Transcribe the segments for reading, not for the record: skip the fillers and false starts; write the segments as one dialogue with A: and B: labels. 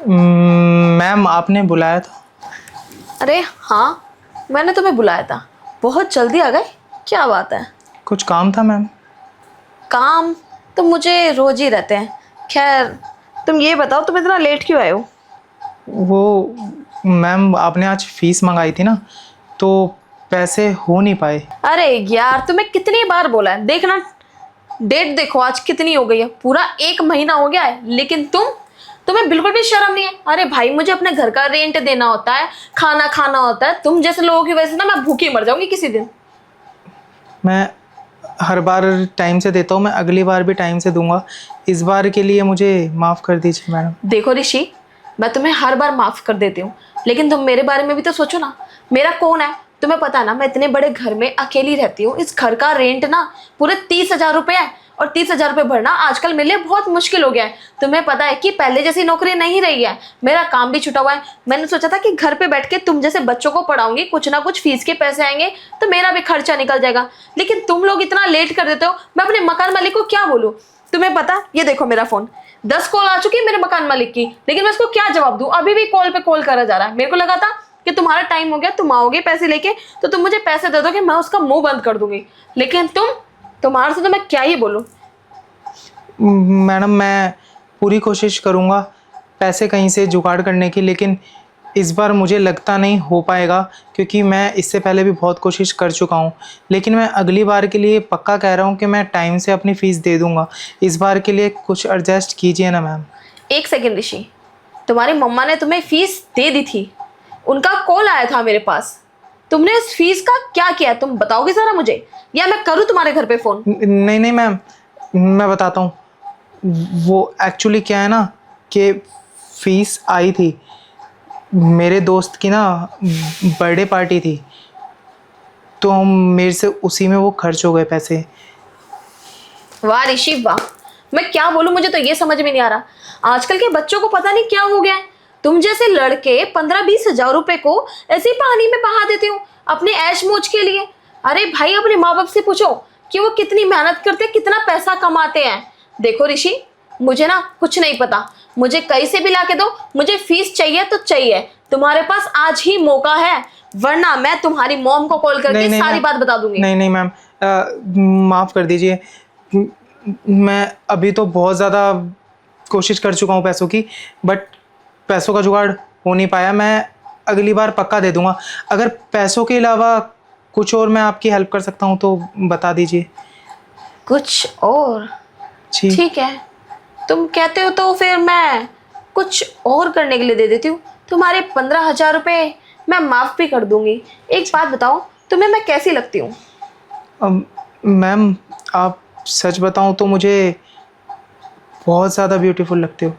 A: Ma'am आपने बुलाया था।
B: अरे हाँ, मैंने तुम्हें बुलाया था। बहुत जल्दी आ गए, क्या बात है?
A: कुछ काम था मैम।
B: काम तो मुझे रोज ही रहते हैं। खैर, तुम ये बताओ तुम इतना लेट क्यों आए हो?
A: वो मैम आपने आज फीस मंगाई थी ना, तो पैसे हो नहीं पाए।
B: अरे यार, तुम्हें कितनी बार बोला है, देखना डेट देखो आज कितनी हो गई है। पूरा 1 महीना हो गया है, लेकिन तुम्हें बिल्कुल भी शर्म नहीं है। अरे भाई, मुझे अपने घर का रेंट देना होता है, खाना खाना होता है। तुम जैसे लोगों की वजह से ना मैं भूखी मर जाऊंगी किसी दिन।
A: मैं हर बार टाइम से देता हूँ, मैं अगली बार भी टाइम से दूंगा। इस बार के लिए मुझे माफ़ कर दीजिए मैडम।
B: देखो ऋषि, मैं तुम्हें हर बार माफ कर देती हूँ, लेकिन तुम मेरे बारे में भी तो सोचो ना। मेरा कौन है तुम्हें पता है ना? मैं इतने बड़े घर में अकेली रहती हूँ। इस घर का रेंट ना पूरे 30,000 रुपये है, और 30,000 रुपये भरना आजकल मेरे लिए बहुत मुश्किल हो गया है। तुम्हें पता है कि पहले जैसी नौकरी नहीं रही है, मेरा काम भी छुटा हुआ है। मैंने सोचा था कि घर पे बैठ के तुम जैसे बच्चों को पढ़ाऊंगी, कुछ ना कुछ फीस के पैसे आएंगे तो मेरा भी खर्चा निकल जाएगा। लेकिन तुम लोग इतना लेट कर देते हो, मैं अपने मकान मालिक को क्या बोलूँ? तुम्हें पता, ये देखो मेरा फोन 10 कॉल आ चुकी है मेरे मकान मालिक की, लेकिन मैं उसको क्या जवाब दूं? अभी भी कॉल पे कॉल करा जा रहा है। मेरे को लगा था कि तुम्हारा टाइम हो गया, तुम आओगे पैसे लेके, तो तुम मुझे पैसे दे दोगे, मैं उसका मुंह बंद कर दूंगी। लेकिन तुम्हारे से तो मैं क्या ही बोलूं।
A: मैडम मैं पूरी कोशिश करूँगा पैसे कहीं से जुगाड़ करने की, लेकिन इस बार मुझे लगता नहीं हो पाएगा, क्योंकि मैं इससे पहले भी बहुत कोशिश कर चुका हूँ। लेकिन मैं अगली बार के लिए पक्का कह रहा हूँ कि मैं टाइम से अपनी फ़ीस दे दूँगा। इस बार के लिए कुछ एडजस्ट कीजिए ना मैम।
B: एक सेकेंड ऋषि, तुम्हारी मम्मा ने तुम्हें फीस दे दी थी, उनका कॉल आया था मेरे पास। तुमने उस फीस का क्या किया तुम बताओगे जरा मुझे, या मैं करूँ तुम्हारे घर पे फोन?
A: नहीं नहीं मैम, मैं बताता हूँ। वो एक्चुअली क्या है ना कि फ़ीस आई थी, मेरे दोस्त की ना बर्थडे पार्टी थी, तो हम मेरे से उसी में वो खर्च हो गए पैसे।
B: वाह ऋषि वाह, मैं क्या बोलूं, मुझे तो ये समझ में नहीं आ रहा। आजकल के बच्चों को पता नहीं क्या हो गया है। तुम जैसे लड़के 15-20 हजार रुपए को ऐसे ही पानी में बहा देते हो अपने ऐश मौज के लिए। अरे भाई, अपने माँ बाप से पूछो कि वो कितनी मेहनत करते, कितना पैसा कमाते हैं। देखो ऋषि, मुझे ना कुछ नहीं पता, मुझे कहीं से भी ला के दो, मुझे फीस चाहिए तो चाहिए। तुम्हारे पास आज ही मौका है, वरना मैं तुम्हारी मॉम को कॉल करके सारी बात बता दूंगी।
A: नहीं नहीं मैम, माफ़ कर दीजिए। मैं अभी तो बहुत ज़्यादा कोशिश कर चुका हूँ पैसों की, बट पैसों का जुगाड़ हो नहीं पाया। मैं अगली बार पक्का दे दूँगा। अगर पैसों के अलावा कुछ और मैं आपकी हेल्प कर सकता हूँ तो बता दीजिए।
B: कुछ और?
A: जी
B: ठीक है, तुम कहते हो तो फिर मैं कुछ और करने के लिए दे देती हूँ। तुम्हारे 15,000 रुपये मैं माफ़ भी कर दूंगी। एक बात बताओ, तुम्हें मैं कैसी लगती हूँ?
A: मैम आप सच बताऊँ तो मुझे बहुत ज़्यादा ब्यूटीफुल लगते हो।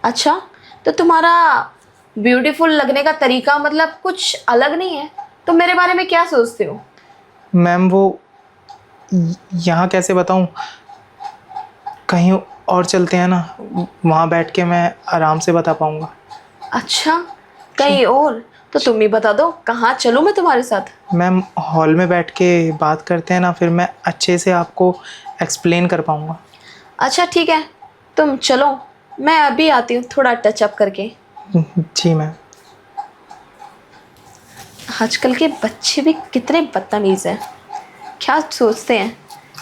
B: अच्छा, तो तुम्हारा ब्यूटीफुल लगने का तरीका मतलब कुछ अलग नहीं है? तुम मेरे बारे में क्या सोचते हो?
A: मैम वो यहाँ कैसे बताऊँ, कहीं और चलते हैं ना, वहाँ बैठ के मैं आराम से बता पाऊँगा।
B: अच्छा, कहीं और? तो तुम ही बता दो, कहाँ चलूँ मैं तुम्हारे साथ?
A: मैम हॉल में बैठ के बात करते हैं ना, फिर मैं अच्छे से आपको एक्सप्लेन कर पाऊँगा।
B: अच्छा ठीक है, तुम चलो, मैं अभी आती हूँ थोड़ा टचअप करके।
A: जी मैम।
B: आजकल के बच्चे भी कितने बदतमीज़ हैं। क्या सोचते हैं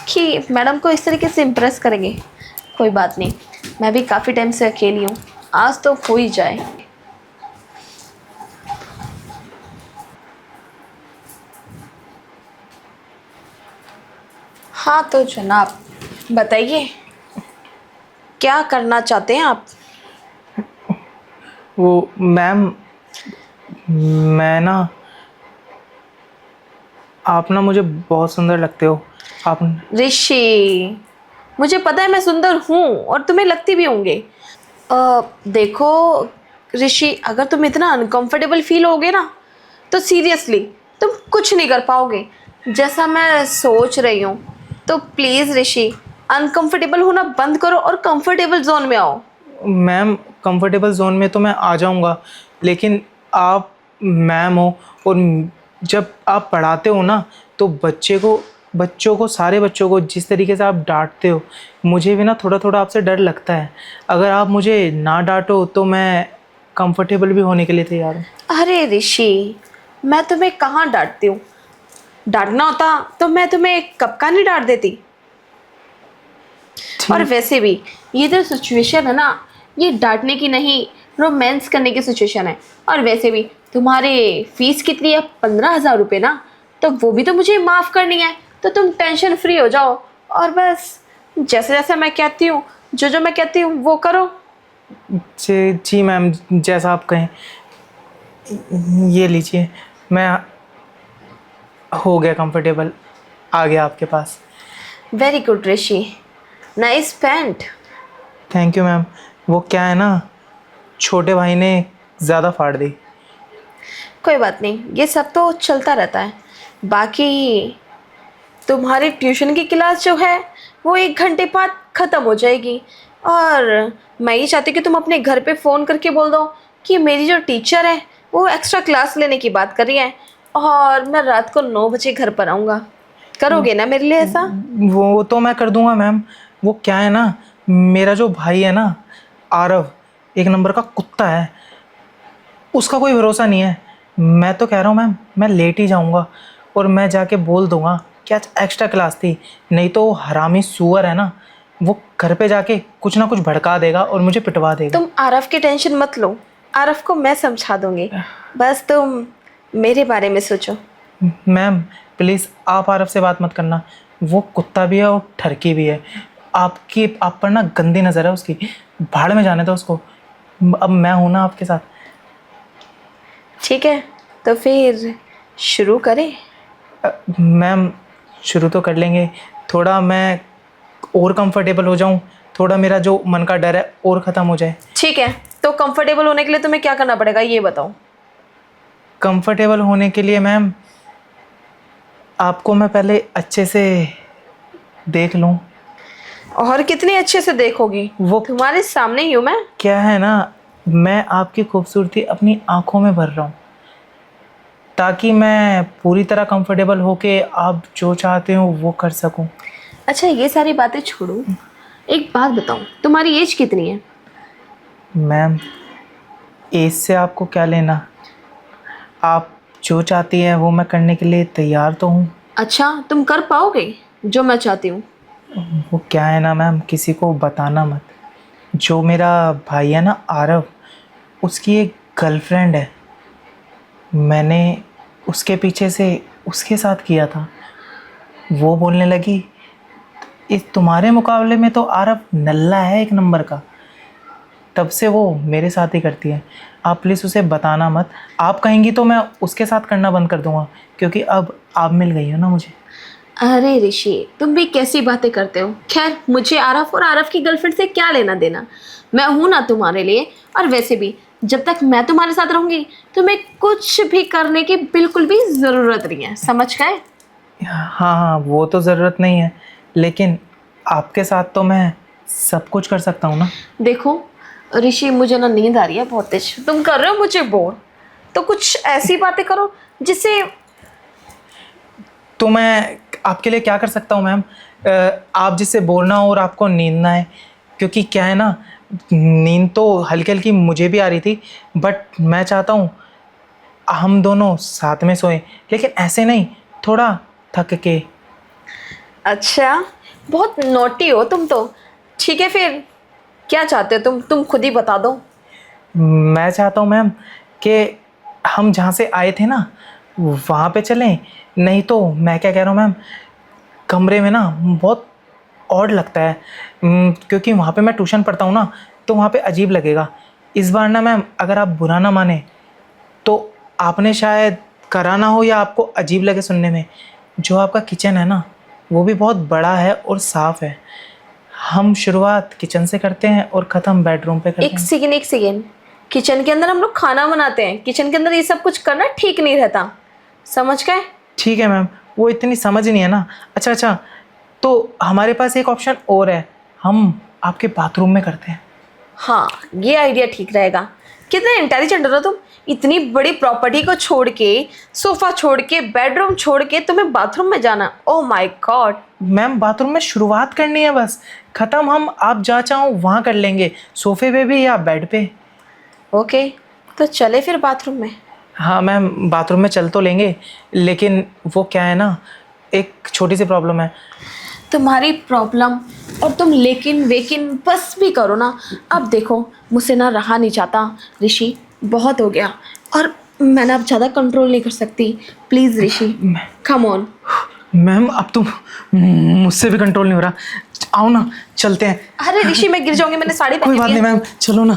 B: कि मैडम को इस तरीके से इम्प्रेस करेंगे। कोई बात नहीं, मैं भी काफ़ी टाइम से अकेली हूँ, आज तो हो ही जाए। हाँ तो जनाब, बताइए क्या करना चाहते हैं आप?
A: वो मैम, मैं ना, आप ना मुझे बहुत सुंदर लगते हो। आप
B: ऋषि, मुझे पता है मैं सुंदर हूँ और तुम्हें लगती भी होंगे। देखो ऋषि, अगर तुम इतना अनकंफर्टेबल फील होगे ना, तो सीरियसली तुम कुछ नहीं कर पाओगे जैसा मैं सोच रही हूँ। तो प्लीज़ ऋषि, अनकंफर्टेबल होना बंद करो और कंफर्टेबल जोन में आओ।
A: मैम कंफर्टेबल जोन में तो मैं आ जाऊंगा, लेकिन आप मैम हो, और जब आप पढ़ाते हो ना, तो बच्चों को सारे बच्चों को जिस तरीके से आप डांटते हो, मुझे भी ना थोड़ा थोड़ा आपसे डर लगता है। अगर आप मुझे ना डांटो तो मैं कंफर्टेबल भी होने के लिए तैयार हूँ।
B: अरे ऋषि, मैं तुम्हें कहाँ डांटती हूँ? डांटना होता तो मैं तुम्हें कब का नहीं डांट देती। और वैसे भी ये जो सिचुएशन है ना, ये डांटने की नहीं, रोमांस करने की सिचुएशन है। और वैसे भी तुम्हारे फीस कितनी है? 15,000 रुपये ना, तो वो भी तो मुझे माफ़ करनी है। तो तुम टेंशन फ्री हो जाओ और बस जैसे जैसे मैं कहती हूँ, जो जो मैं कहती हूँ वो करो।
A: जी जी मैम, जैसा आप कहें। ये लीजिए, मैं हो गया कंफर्टेबल, आ गया आपके पास।
B: Very good Rishi, nice pant.
A: Thank you ma'am. वो क्या है ना, छोटे भाई ने ज़्यादा फाड़ दी।
B: कोई बात नहीं, ये सब तो चलता रहता है। बाकी तुम्हारी ट्यूशन की क्लास जो है वो 1 घंटे बाद ख़त्म हो जाएगी। और मैं ये चाहती हूँ कि तुम अपने घर पे फ़ोन करके बोल दो कि मेरी जो टीचर है वो एक्स्ट्रा क्लास लेने की बात कर रही है और मैं रात को 9 बजे घर पर आऊँगा। करोगे ना मेरे लिए ऐसा?
A: वो तो मैं कर दूंगा मैम। वो क्या है ना, मेरा जो भाई है ना आरव, 1 नंबर का कुत्ता है, उसका कोई भरोसा नहीं है। मैं तो कह रहा हूँ मैम, मैं लेट ही जाऊँगा और मैं जाके बोल दूँगा कि आज एक्स्ट्रा क्लास थी। नहीं तो वो हरामी सुअर है ना, वो घर पे जाके कुछ ना कुछ भड़का देगा और मुझे पिटवा देगा।
B: तुम आरव की टेंशन मत लो, आरव को मैं समझा दूँगी। बस तुम मेरे बारे में सोचो।
A: मैम प्लीज़ आप आरव से बात मत करना, वो कुत्ता भी है और ठरकी भी है। आप पर ना गंदी नज़र है उसकी, भाड़ में जाने दो उसको। अब मैं हूँ ना आपके साथ।
B: ठीक है, तो फिर शुरू करें?
A: मैम शुरू तो कर लेंगे, थोड़ा मैं और कंफर्टेबल हो जाऊँ, थोड़ा मेरा जो मन का डर है और ख़त्म हो जाए।
B: ठीक है, तो कंफर्टेबल होने के लिए तुम्हें क्या करना पड़ेगा ये बताओ।
A: कंफर्टेबल होने के लिए मैम आपको मैं पहले अच्छे से देख लूँ।
B: और कितने अच्छे से देखोगी?
A: वो
B: तुम्हारे सामने ही हूँ मैं।
A: क्या है ना, मैं आपकी खूबसूरती अपनी आंखों में भर रहा हूँ ताकि मैं पूरी तरह कंफर्टेबल होके आप जो चाहते हो वो कर सकूं।
B: अच्छा, ये सारी बातें छोड़ो, एक बात बताओ, तुम्हारी एज कितनी है?
A: मैम एज से आपको क्या लेना, आप जो चाहती हैं वो मैं करने के लिए तैयार तो हूँ।
B: अच्छा, तुम कर पाओगे जो मैं चाहती हूँ?
A: वो क्या है ना मैम, किसी को बताना मत। जो मेरा भाई है ना आरव, उसकी एक गर्लफ्रेंड है, मैंने उसके पीछे से उसके साथ किया था। वो बोलने लगी इस तुम्हारे मुकाबले में तो आरव नल्ला है 1 नंबर का, तब से वो मेरे साथ ही करती है। आप प्लीज़ उसे बताना मत, आप कहेंगी तो मैं उसके साथ करना बंद कर दूंगा, क्योंकि अब आप मिल गई हो ना मुझे।
B: अरे ऋषि, तुम भी कैसी बातें करते हो। खैर, मुझे आरव और आरव की गर्लफ्रेंड से क्या लेना देना, मैं हूं ना तुम्हारे लिए। और वैसे भी जब तक मैं तुम्हारे साथ रहूंगी तुम्हें कुछ भी करने की बिल्कुल भी ज़रूरत नहीं है, समझ गए?
A: हाँ हाँ, वो तो ज़रूरत नहीं है, लेकिन आपके साथ तो मैं सब कुछ कर सकता हूँ ना।
B: देखो ऋषि, मुझे ना नींद आ रही है बहुत तेज, तुम कर रहे हो मुझे बोर, तो कुछ ऐसी बातें करो जिससे।
A: तो मैं आपके लिए क्या कर सकता हूँ मैम, आप जिससे बोर ना हो और आपको नींद ना आए। क्योंकि क्या है ना, नींद तो हल्की हल्की मुझे भी आ रही थी, बट मैं चाहता हूँ हम दोनों साथ में सोएं, लेकिन ऐसे नहीं, थोड़ा थक के।
B: अच्छा, बहुत नोटी हो तुम तो। ठीक है, फिर क्या चाहते हो तुम खुद ही बता दो।
A: मैं चाहता हूँ मैम कि हम जहाँ से आए थे ना वहाँ पे चलें। नहीं तो मैं क्या कह रहा हूँ मैम, कमरे में ना बहुत ऑड लगता है, क्योंकि वहाँ पे मैं ट्यूशन पढ़ता हूँ ना, तो वहाँ पे अजीब लगेगा। इस बार ना मैम, अगर आप बुरा ना माने तो आपने शायद करा ना हो या आपको अजीब लगे सुनने में, जो आपका किचन है ना वो भी बहुत बड़ा है और साफ़ है। हम शुरुआत किचन से करते हैं और ख़त्म बेडरूम पे करते
B: एक
A: हैं।
B: सेकेंड एक सेकेंड, किचन के अंदर हम लोग खाना बनाते हैं, किचन के अंदर ये सब कुछ करना ठीक नहीं रहता, समझ गए?
A: ठीक है मैम, वो इतनी समझ नहीं है ना। अच्छा अच्छा, तो हमारे पास एक ऑप्शन और है, हम आपके बाथरूम में करते हैं।
B: हाँ, ये आइडिया ठीक रहेगा। कितने इंटेलिजेंट हो तुम, इतनी बड़ी प्रॉपर्टी को छोड़ के, सोफा छोड़ के, बेडरूम छोड़ के तुम्हें बाथरूम में जाना, oh my God.
A: Ma'am bathroom में शुरुआत करनी है बस, ख़त्म हम आप जहाँ चाहो वहाँ कर लेंगे, सोफे पे भी या बेड पे।
B: ओके, तो चले फिर बाथरूम में।
A: हाँ मैम, बाथरूम में चल तो लेंगे, लेकिन वो क्या है ना, एक छोटी सी प्रॉब्लम है।
B: तुम्हारी प्रॉब्लम और तुम लेकिन वेकिन बस भी करो ना। अब देखो, मुझसे ना रहा नहीं जाता ऋषि, बहुत हो गया और मैं ना अब ज़्यादा कंट्रोल नहीं कर सकती। Please Rishi, come on.
A: Ma'am अब तो मुझसे भी कंट्रोल नहीं हो रहा, आओ ना चलते हैं।
B: अरे ऋषि, मैं गिर जाऊंगी, मैंने साड़ी
A: कोई
B: पहनी
A: बात
B: हुई
A: नहीं
B: है।
A: मैम, चलो ना।